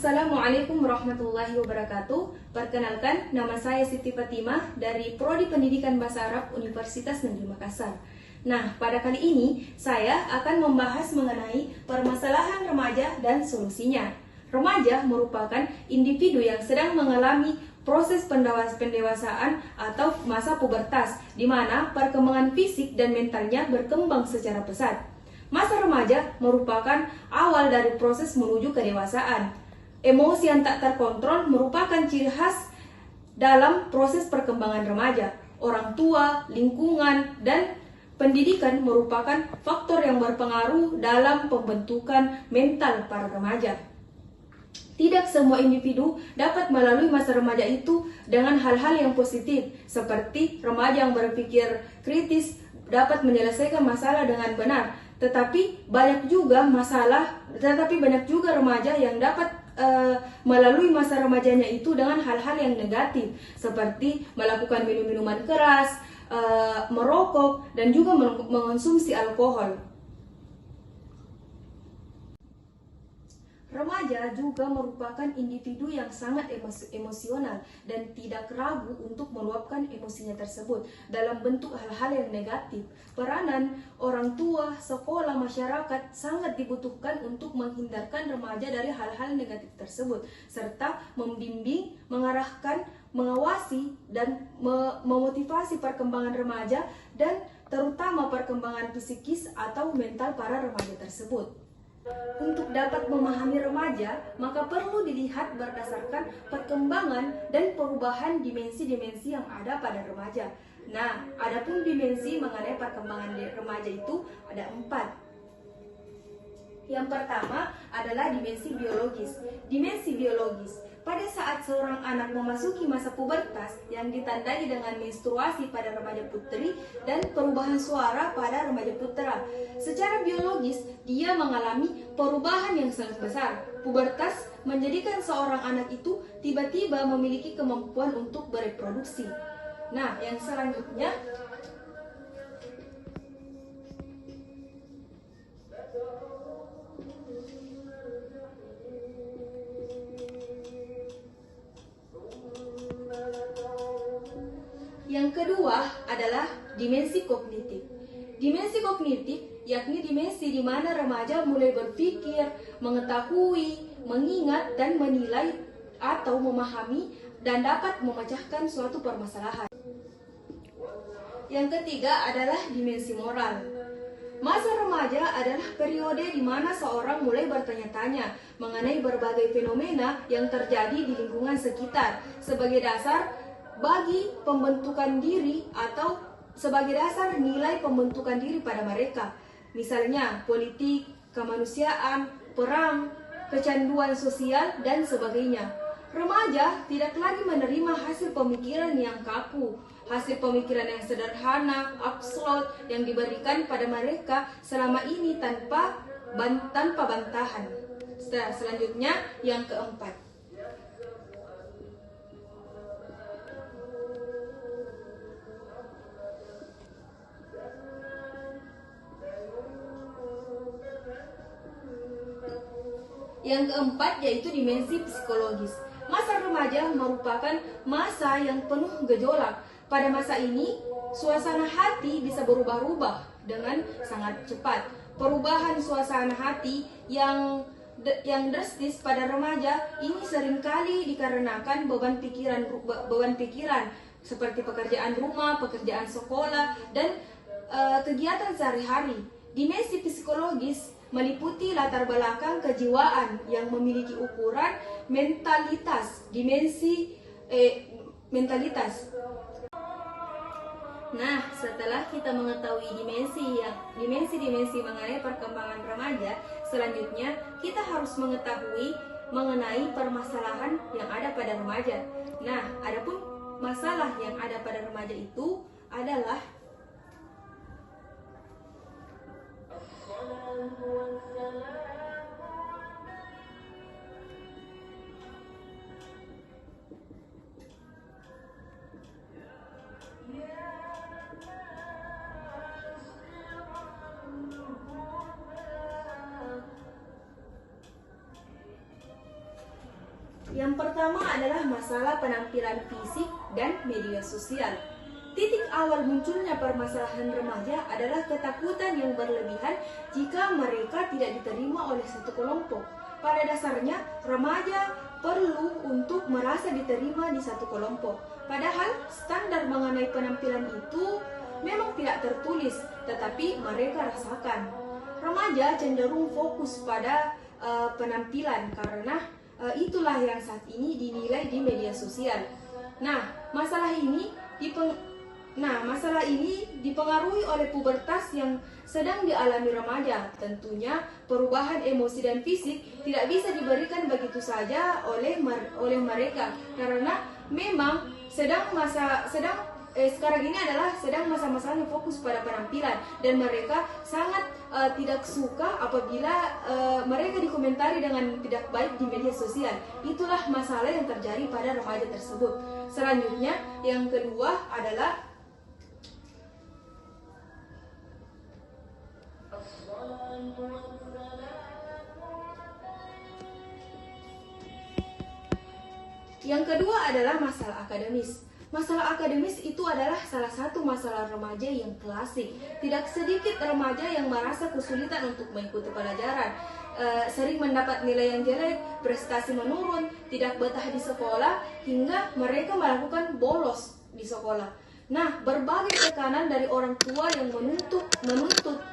Assalamualaikum warahmatullahi wabarakatuh. Perkenalkan, nama saya Siti Fatimah dari Prodi Pendidikan Bahasa Arab Universitas Negeri Makassar. Nah, pada kali ini saya akan membahas mengenai permasalahan remaja dan solusinya. Remaja merupakan individu yang sedang mengalami proses pendewasaan atau masa pubertas, di mana perkembangan fisik dan mentalnya berkembang secara pesat. Masa remaja merupakan awal dari proses menuju kedewasaan. Emosi yang tak terkontrol merupakan ciri khas dalam proses perkembangan remaja. Orang tua, lingkungan, dan pendidikan merupakan faktor yang berpengaruh dalam pembentukan mental para remaja. Tidak semua individu dapat melalui masa remaja itu dengan hal-hal yang positif, seperti remaja yang berpikir kritis dapat menyelesaikan masalah dengan benar. Tetapi banyak juga remaja yang dapat melalui masa remajanya itu dengan hal-hal yang negatif, seperti melakukan minum-minuman keras, merokok, dan juga mengonsumsi alkohol. Remaja juga merupakan individu yang sangat emosional dan tidak ragu untuk meluapkan emosinya tersebut dalam bentuk hal-hal yang negatif. Peranan orang tua, sekolah, masyarakat sangat dibutuhkan untuk menghindarkan remaja dari hal-hal negatif tersebut, serta membimbing, mengarahkan, mengawasi, dan memotivasi perkembangan remaja dan terutama perkembangan psikis atau mental para remaja tersebut. Untuk dapat memahami remaja, maka perlu dilihat berdasarkan perkembangan dan perubahan dimensi-dimensi yang ada pada remaja. Nah, adapun dimensi mengenai perkembangan remaja itu ada 4. Yang pertama adalah dimensi biologis. Dimensi biologis. Pada saat seorang anak memasuki masa pubertas yang ditandai dengan menstruasi pada remaja putri dan perubahan suara pada remaja putra, secara biologis dia mengalami perubahan yang sangat besar. Pubertas menjadikan seorang anak itu tiba-tiba memiliki kemampuan untuk bereproduksi. Nah, yang selanjutnya yang kedua adalah dimensi kognitif. Dimensi kognitif yakni dimensi di mana remaja mulai berpikir, mengetahui, mengingat, dan menilai atau memahami dan dapat memecahkan suatu permasalahan. Yang ketiga adalah dimensi moral. Masa remaja adalah periode di mana seorang mulai bertanya-tanya mengenai berbagai fenomena yang terjadi di lingkungan sekitar sebagai dasar bagi pembentukan diri atau sebagai dasar nilai pembentukan diri pada mereka. Misalnya politik, kemanusiaan, perang, kecanduan sosial, dan sebagainya. Remaja tidak lagi menerima hasil pemikiran yang kaku, hasil pemikiran yang sederhana, absolut yang diberikan pada mereka selama ini tanpa bantahan. Selanjutnya yang keempat. Yang keempat yaitu dimensi psikologis. Masa remaja merupakan masa yang penuh gejolak. Pada masa ini, suasana hati bisa berubah-ubah dengan sangat cepat. Perubahan suasana hati yang drastis pada remaja ini seringkali dikarenakan beban pikiran seperti pekerjaan rumah, pekerjaan sekolah, dan kegiatan sehari-hari. Dimensi psikologis meliputi latar belakang kejiwaan yang memiliki ukuran mentalitas, mentalitas. Nah, setelah kita mengetahui dimensi mengenai perkembangan remaja, selanjutnya kita harus mengetahui mengenai permasalahan yang ada pada remaja. Nah, adapun masalah yang ada pada remaja itu adalah Yang pertama adalah masalah penampilan fisik dan media sosial. Titik awal munculnya permasalahan remaja adalah ketakutan yang berlebihan jika mereka tidak diterima oleh satu kelompok. Pada dasarnya, remaja perlu untuk merasa diterima di satu kelompok. Padahal standar mengenai penampilan itu memang tidak tertulis, tetapi mereka rasakan. Remaja cenderung fokus pada penampilan karena itulah yang saat ini dinilai di media sosial. Masalah ini dipengaruhi oleh pubertas yang sedang dialami remaja. Tentunya perubahan emosi dan fisik tidak bisa diberikan begitu saja oleh mereka karena memang sekarang ini adalah sedang masa-masanya fokus pada penampilan, dan mereka sangat tidak suka apabila mereka dikomentari dengan tidak baik di media sosial. Itulah masalah yang terjadi pada remaja tersebut. Selanjutnya, yang kedua adalah masalah akademis. Masalah akademis itu adalah salah satu masalah remaja yang klasik. Tidak sedikit remaja yang merasa kesulitan untuk mengikuti pelajaran, sering mendapat nilai yang jelek, prestasi menurun, tidak betah di sekolah, hingga mereka melakukan bolos di sekolah. Berbagai tekanan dari orang tua yang menuntut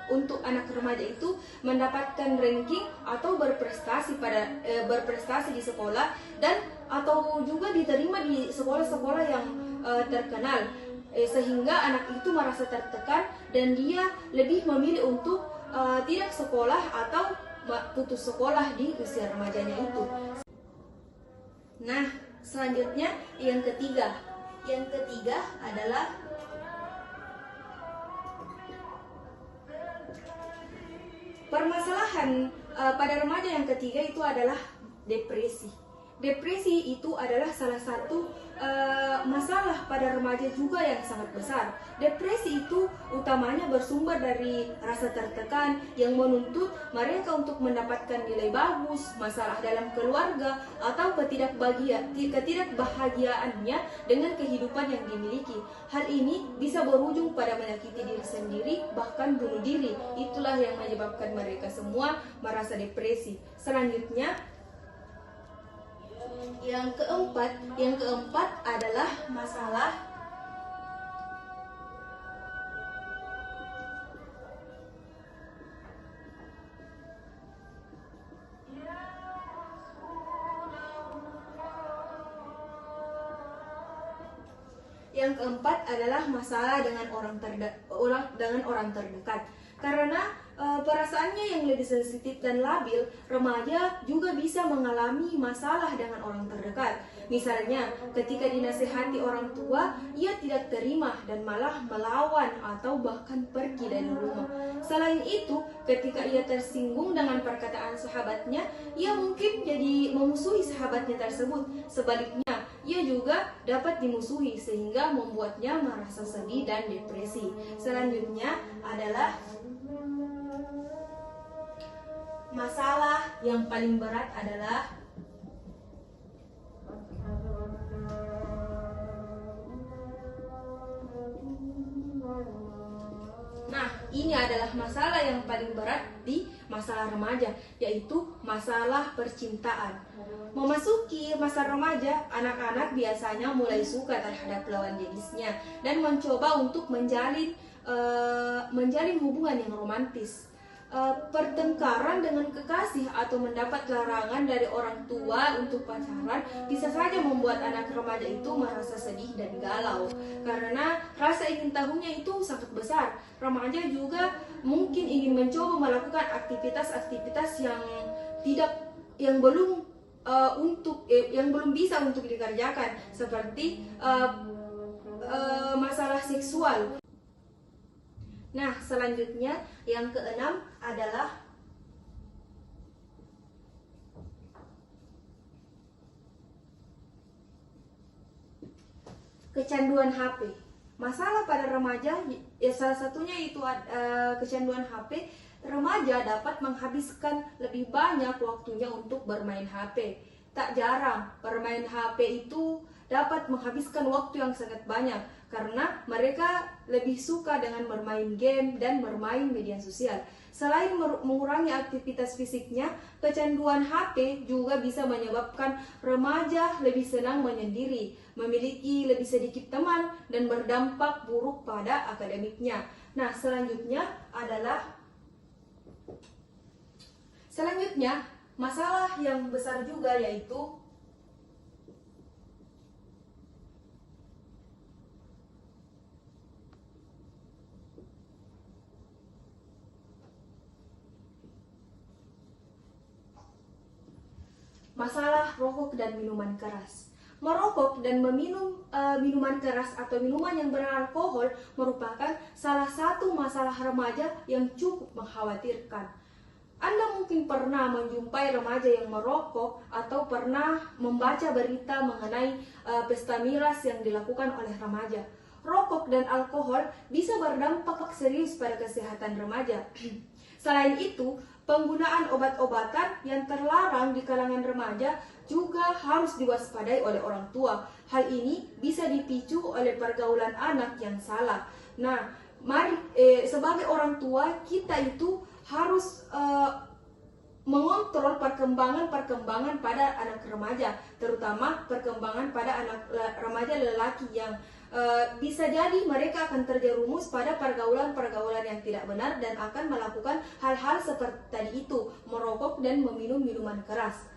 untuk anak remaja itu mendapatkan ranking atau berprestasi di sekolah, dan atau juga diterima di sekolah-sekolah yang terkenal, sehingga anak itu merasa tertekan dan dia lebih memilih untuk tidak sekolah atau putus sekolah di usia remajanya itu. Selanjutnya yang ketiga adalah permasalahan pada remaja. Yang ketiga itu adalah depresi. Depresi itu adalah salah satu masalah pada remaja juga yang sangat besar. Depresi itu utamanya bersumber dari rasa tertekan yang menuntut mereka untuk mendapatkan nilai bagus, masalah dalam keluarga, atau ketidakbahagiaannya dengan kehidupan yang dimiliki. Hal ini bisa berujung pada menyakiti diri sendiri, bahkan bunuh diri. Itulah yang menyebabkan mereka semua merasa depresi. Selanjutnya, yang keempat adalah masalah dengan orang terdekat. Karena perasaannya yang lebih sensitif dan labil, remaja juga bisa mengalami masalah dengan orang terdekat. Misalnya, ketika dinasihati orang tua, ia tidak terima dan malah melawan atau bahkan pergi dari rumah. Selain itu, ketika ia tersinggung dengan perkataan sahabatnya, ia mungkin jadi memusuhi sahabatnya tersebut. Sebaliknya, ia juga dapat dimusuhi sehingga membuatnya merasa sedih dan depresi. Selanjutnya adalah masalah yang paling berat adalah ini adalah masalah yang paling berat di masalah remaja, yaitu masalah percintaan. Memasuki masa remaja, anak-anak biasanya mulai suka terhadap lawan jenisnya dan mencoba untuk menjalin hubungan yang romantis. Pertengkaran dengan kekasih atau mendapat larangan dari orang tua untuk pacaran bisa saja membuat anak remaja itu merasa sedih dan galau, karena rasa ingin tahunya itu sangat besar. Remaja juga mungkin ingin mencoba melakukan aktivitas-aktivitas yang belum bisa untuk dikerjakan, seperti masalah seksual. Selanjutnya yang keenam adalah kecanduan HP. Masalah pada remaja, salah satunya itu kecanduan HP. Remaja dapat menghabiskan lebih banyak waktunya untuk bermain HP. tak jarang bermain HP itu dapat menghabiskan waktu yang sangat banyak karena mereka lebih suka dengan bermain game dan bermain media sosial. Selain mengurangi aktivitas fisiknya, kecanduan HP juga bisa menyebabkan remaja lebih senang menyendiri, memiliki lebih sedikit teman, dan berdampak buruk pada akademiknya. Nah, selanjutnya masalah yang besar juga yaitu masalah rokok dan minuman keras. Merokok dan meminum minuman keras atau minuman yang beralkohol merupakan salah satu masalah remaja yang cukup mengkhawatirkan. Anda mungkin pernah menjumpai remaja yang merokok atau pernah membaca berita mengenai pesta miras yang dilakukan oleh remaja. Rokok dan alkohol bisa berdampak serius pada kesehatan remaja. Selain itu, penggunaan obat-obatan yang terlarang di kalangan remaja juga harus diwaspadai oleh orang tua. Hal ini bisa dipicu oleh pergaulan anak yang salah. Nah, mari sebagai orang tua kita itu harus mengontrol perkembangan pada anak remaja, terutama perkembangan pada anak remaja lelaki yang bisa jadi mereka akan terjerumus pada pergaulan yang tidak benar dan akan melakukan hal-hal seperti tadi itu, merokok dan meminum minuman keras.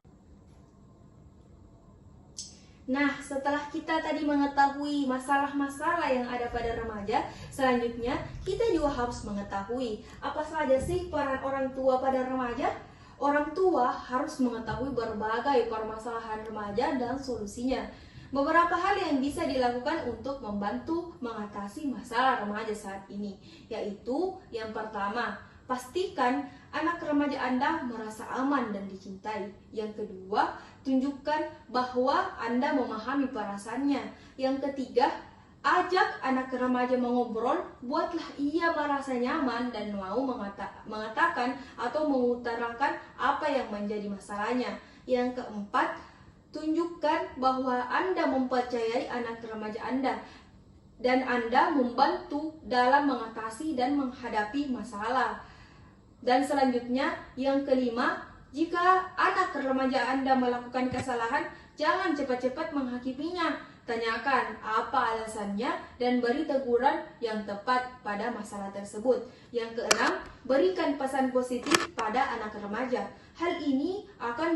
Nah, setelah kita tadi mengetahui masalah-masalah yang ada pada remaja, selanjutnya kita juga harus mengetahui apa saja sih peran orang tua pada remaja. Orang tua harus mengetahui berbagai permasalahan remaja dan solusinya. Beberapa hal yang bisa dilakukan untuk membantu mengatasi masalah remaja saat ini, yaitu yang pertama, pastikan anak remaja Anda merasa aman dan dicintai. Yang kedua, tunjukkan bahwa Anda memahami perasaannya. Yang ketiga, ajak anak remaja mengobrol, buatlah ia merasa nyaman dan mau mengatakan atau mengutarakan apa yang menjadi masalahnya. Yang keempat, tunjukkan bahwa Anda mempercayai anak remaja Anda dan Anda membantu dalam mengatasi dan menghadapi masalah. Dan selanjutnya, yang kelima, jika anak remaja Anda melakukan kesalahan, jangan cepat-cepat menghakiminya. Tanyakan apa alasannya dan beri teguran yang tepat pada masalah tersebut. Yang keenam, berikan pesan positif pada anak remaja. Hal ini akan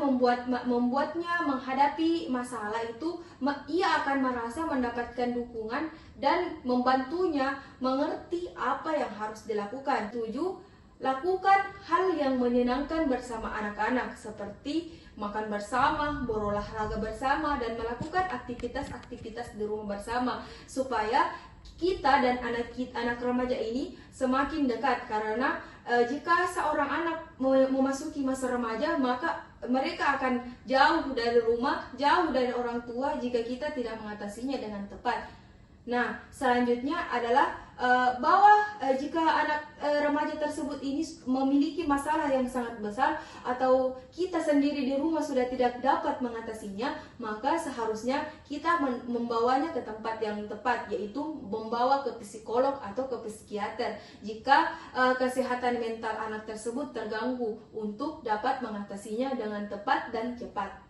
membuatnya menghadapi masalah itu, ia akan merasa mendapatkan dukungan dan membantunya mengerti apa yang harus dilakukan. 7. Lakukan hal yang menyenangkan bersama anak-anak seperti makan bersama, berolahraga bersama, dan melakukan aktivitas-aktivitas di rumah bersama supaya kita dan anak remaja ini semakin dekat. Karena jika seorang anak memasuki masa remaja, maka mereka akan jauh dari rumah, jauh dari orang tua jika kita tidak mengatasinya dengan tepat. Nah, selanjutnya adalah jika anak remaja tersebut ini memiliki masalah yang sangat besar atau kita sendiri di rumah sudah tidak dapat mengatasinya, maka seharusnya kita membawanya ke tempat yang tepat, yaitu membawa ke psikolog atau ke psikiater jika kesehatan mental anak tersebut terganggu, untuk dapat mengatasinya dengan tepat dan cepat.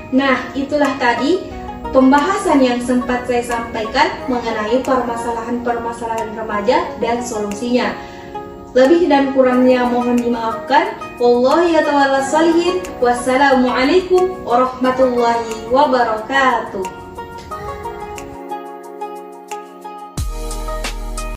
Nah, itulah tadi pembahasan yang sempat saya sampaikan mengenai permasalahan-permasalahan remaja dan solusinya. Lebih dan kurangnya mohon dimaafkan. Wallahi yatawalla sholihin. Wassalamualaikum warahmatullahi wabarakatuh.